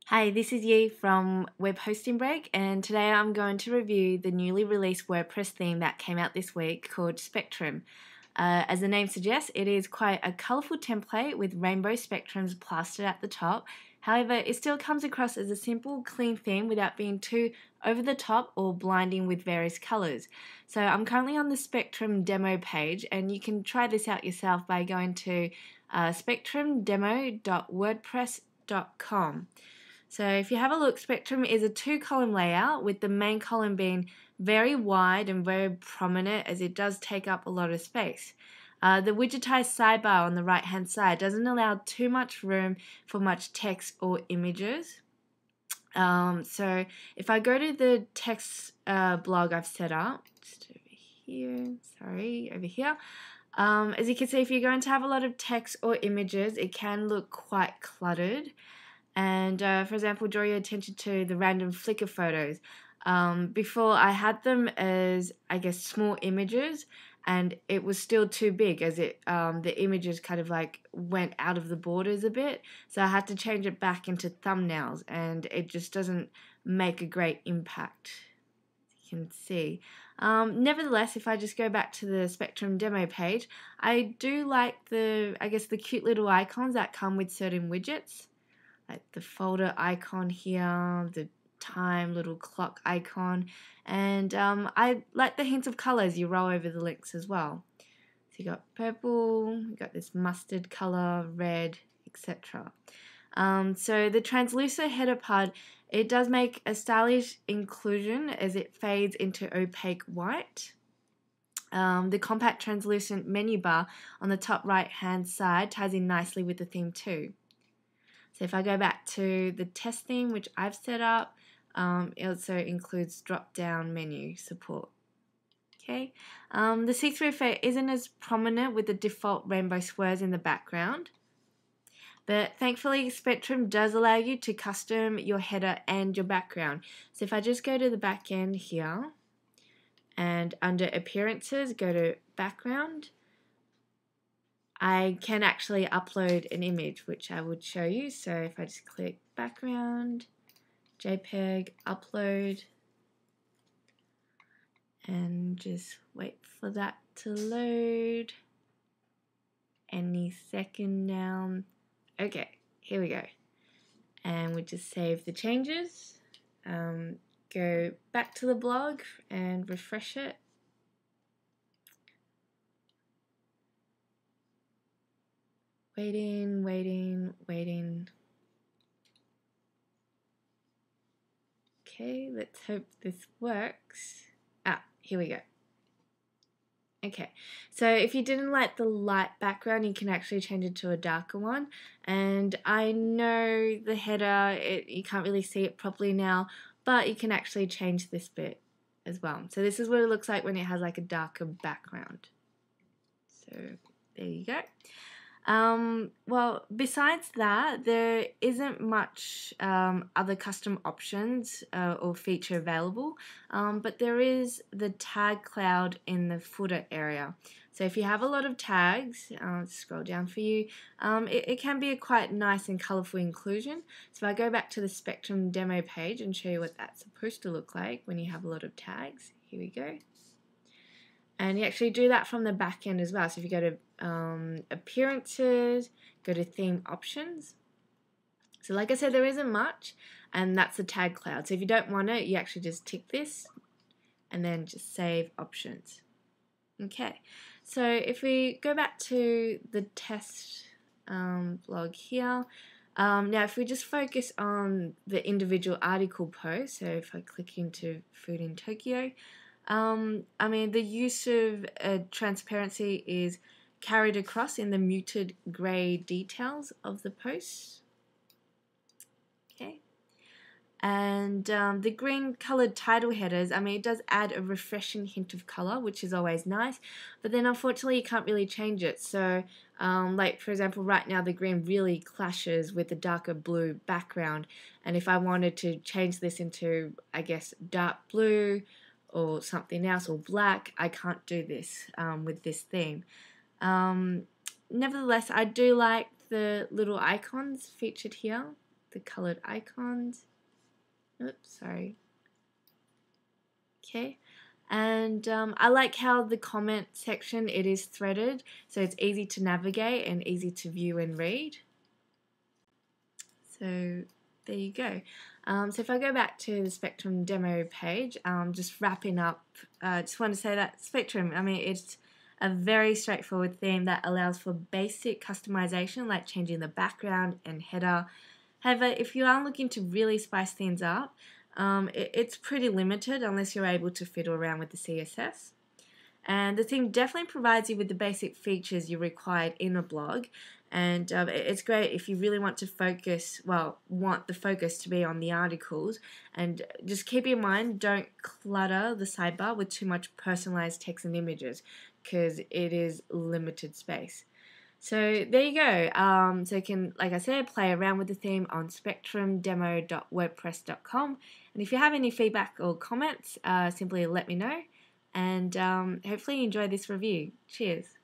Hi, this is Yi from Web Hosting Break, and today I'm going to review the newly released WordPress theme that came out this week called Spectrum. As the name suggests, it is quite a colourful template with rainbow spectrums plastered at the top. However, it still comes across as a simple, clean theme without being too over the top or blinding with various colours. So I'm currently on the Spectrum demo page, and you can try this out yourself by going to spectrumdemo.wordpress.com. So if you have a look, Spectrum is a two-column layout with the main column being very wide and very prominent as it does take up a lot of space. The widgetized sidebar on the right-hand side doesn't allow too much room for much text or images. So if I go to the text blog I've set up, just over here, over here. As you can see, if you're going to have a lot of text or images, it can look quite cluttered. And for example, draw your attention to the random Flickr photos. Before I had them as, I guess, small images, and it was still too big as the images kind of like went out of the borders a bit. So I had to change it back into thumbnails, and it just doesn't make a great impact, as you can see. Nevertheless, if I just go back to the Spectrum demo page, I do like the cute little icons that come with certain widgets, like the folder icon here, the time little clock icon, and I like the hints of color as you roll over the links as well. So you got purple, you got this mustard color, red, etc. So the translucent header part, it does make a stylish inclusion as it fades into opaque white. The compact translucent menu bar on the top right hand side ties in nicely with the theme too. So if I go back to the test theme, which I've set up, it also includes drop-down menu support. Okay, the see-through effect isn't as prominent with the default rainbow squares in the background, but thankfully Spectrum does allow you to custom your header and your background. So if I just go to the back end here, and under Appearances, go to Background, I can actually upload an image, which I would show you. So if I just click background, JPEG, upload, and just wait for that to load. Any second now. Okay, here we go. And we just save the changes. Go back to the blog and refresh it. Waiting. Okay, let's hope this works. Here we go. Okay, so if you didn't like the light background, you can actually change it to a darker one. And I know the header, you can't really see it properly now, but you can actually change this bit as well. So this is what it looks like when it has like a darker background. So there you go. Well, besides that, there isn't much other custom options or feature available, but there is the tag cloud in the footer area. So if you have a lot of tags, scroll down for you, it can be a quite nice and colorful inclusion. So if I go back to the Spectrum demo page and show you what that's supposed to look like when you have a lot of tags, here we go. And you actually do that from the back end as well. So if you go to Appearances, go to Theme Options. So like I said, there isn't much, and that's the tag cloud. So if you don't want it, you actually just tick this and then just Save Options. Okay, so if we go back to the test blog here, now if we just focus on the individual article post, so if I click into Food in Tokyo, I mean, the use of transparency is carried across in the muted grey details of the post. Okay. And the green coloured title headers, I mean, it does add a refreshing hint of colour, which is always nice, but then unfortunately you can't really change it. So, like for example, right now the green really clashes with the darker blue background, and if I wanted to change this into, I guess, dark blue, or something else, or black, I can't do this with this theme. Nevertheless, I do like the little icons featured here. the colored icons. Oops, sorry. Okay. And I like how the comment section, it is threaded, so it's easy to navigate and easy to view and read. So there you go. So if I go back to the Spectrum demo page, just wrapping up, just want to say that Spectrum, I mean, it's a very straightforward theme that allows for basic customization, like changing the background and header. However, if you are looking to really spice things up, it's pretty limited unless you're able to fiddle around with the CSS. And the theme definitely provides you with the basic features you required in a blog, and it's great if you really want to focus, want the focus to be on the articles, and just keep in mind, don't clutter the sidebar with too much personalized text and images, because it is limited space. So there you go. So you can, like I said, play around with the theme on spectrumdemo.wordpress.com. And if you have any feedback or comments, simply let me know. And hopefully you enjoy this review. Cheers.